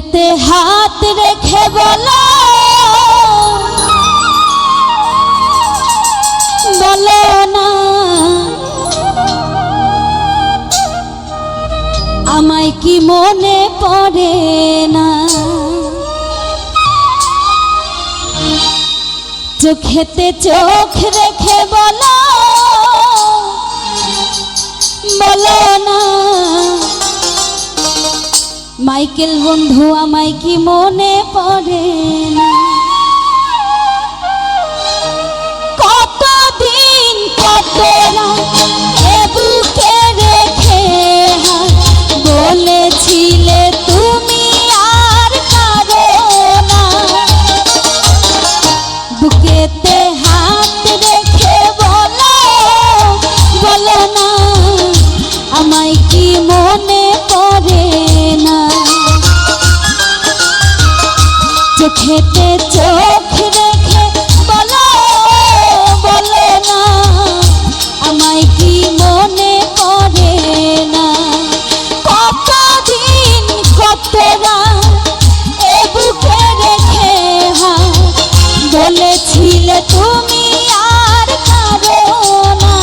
বুকেতে হাত রেখে বলো বলো না আমায় কি মনে পড়ে না চোখেতে চোখ রেখে বলো বলো না মাইকেল বন্ধু আমায় কি মনে পড়ে না কতদিন কত রাত এ বুকে রেখে বলেছিলে তুমি আর কারো না বুকেতে হাত রেখে বলো বলো না আমায় কি মনে পড়ে না চোখেতে চোখ রেখে বলো বলো না আমায় কি মনে পড়ে না কতদিন কত রাত এ বুকে রেখে বলেছিলে তুমি আর কারো না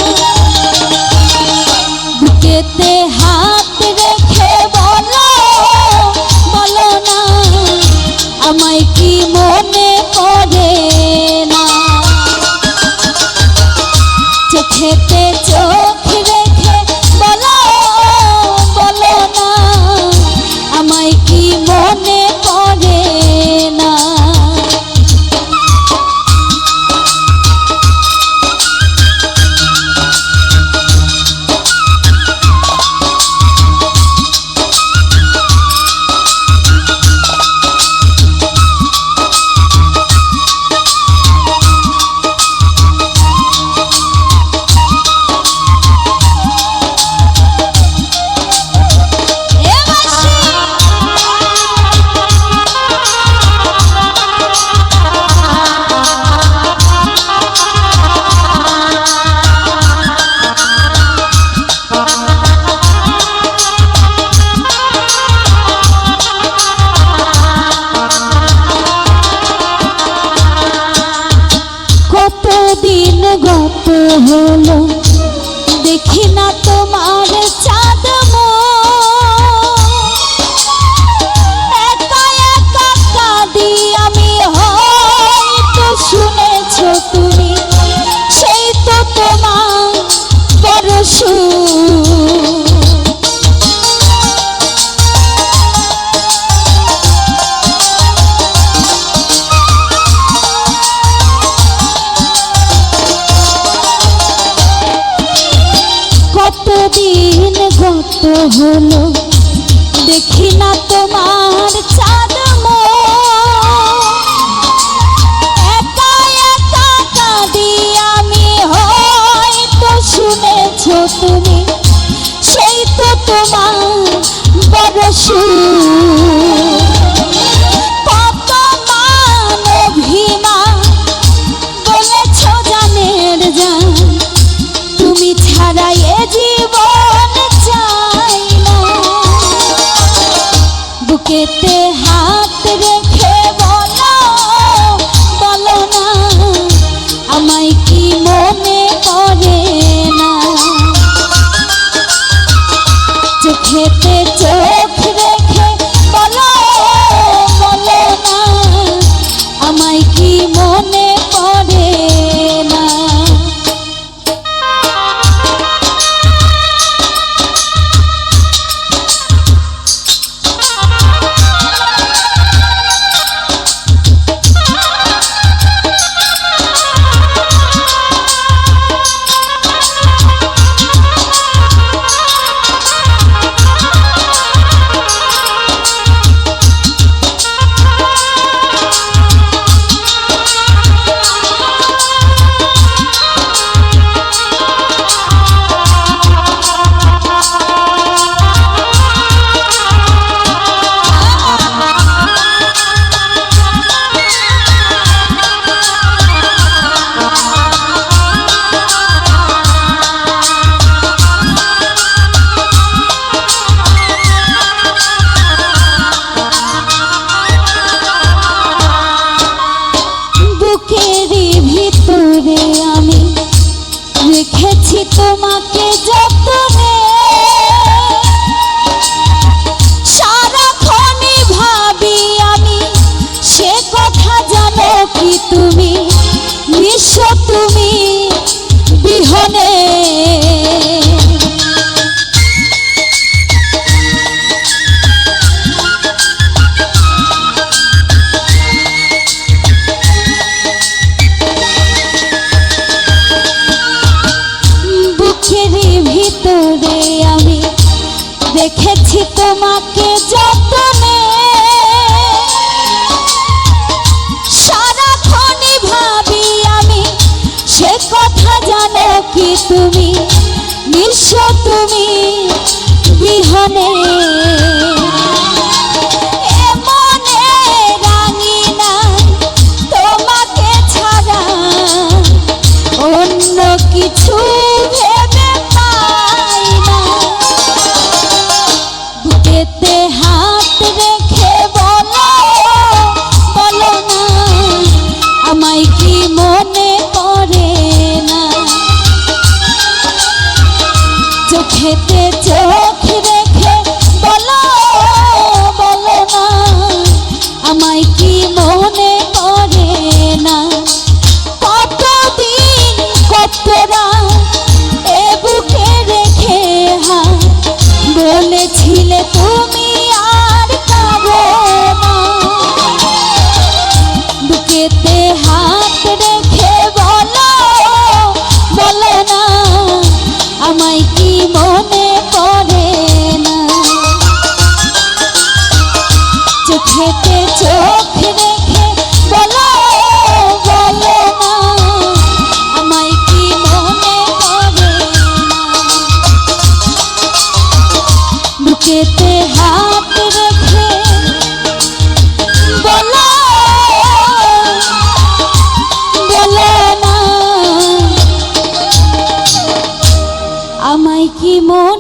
বুকেতে হাত রেখে বলো বলো না আমায় কি মনে পড়ে না চোখেতে চোখ রেখে বলো বলো না আমায় কি মনে পড়ে না দিন গত হলো দেখি না তোমার চাঁদ একা একা কাঁদি আমি হয়তো শুনেছো তুমি সেই তো তোমার বড় সুর দিন গত হলো দেখি না তোমার চাঁদ একা একা কাঁদি আমি হয়তো শুনেছো তুমি সেই তো তোমার বড় সুর কত মান অভিমান বলেছো জানের জান তুমি ছাড়া এ জীবন চাই না বুকেতে হাত রেখে বলো বলো না আমায় কি মনে পড়ে না চোখেতে চোখ রেখে বলো বলো না আমায় কি মনে পড়ে না দেখেছি তোমাকে যতনে, সারাক্ষণই ভাবি আমি সে কথা জানো কি তুমি, নিঃস্ব তুমি বিহনে। ভিতরে আমি দেখেছি তোমাকে যতনে, সারাক্ষণই ভাবি আমি সে কথা জানো কি তুমি, নিঃস্ব তুমি বিহনে। মনে রাঙি না তোমাকে ছাড়া অন্য কিছু ভেবে পাই না। বুকেতে হাত রেখে বলো বলো না আমায় কি মনে পড়ে না। চোখেতে চোখ রেখে বলো বলো না আমায় কি মনে পড়ে না। কতদিন কত রাত এ বুকে রেখে হাত বলেছিলে তুমি আর কাঁদো না। বুকেতে হাত রেখে বলো বলো না আমায় কি মনে পড়ে না। চোখেতে চোখ রেখে বলো বলো না আমায় কি মনে পড়ে না। বুকেতে হাত রেখে বলো বলো না আমায় কি মনে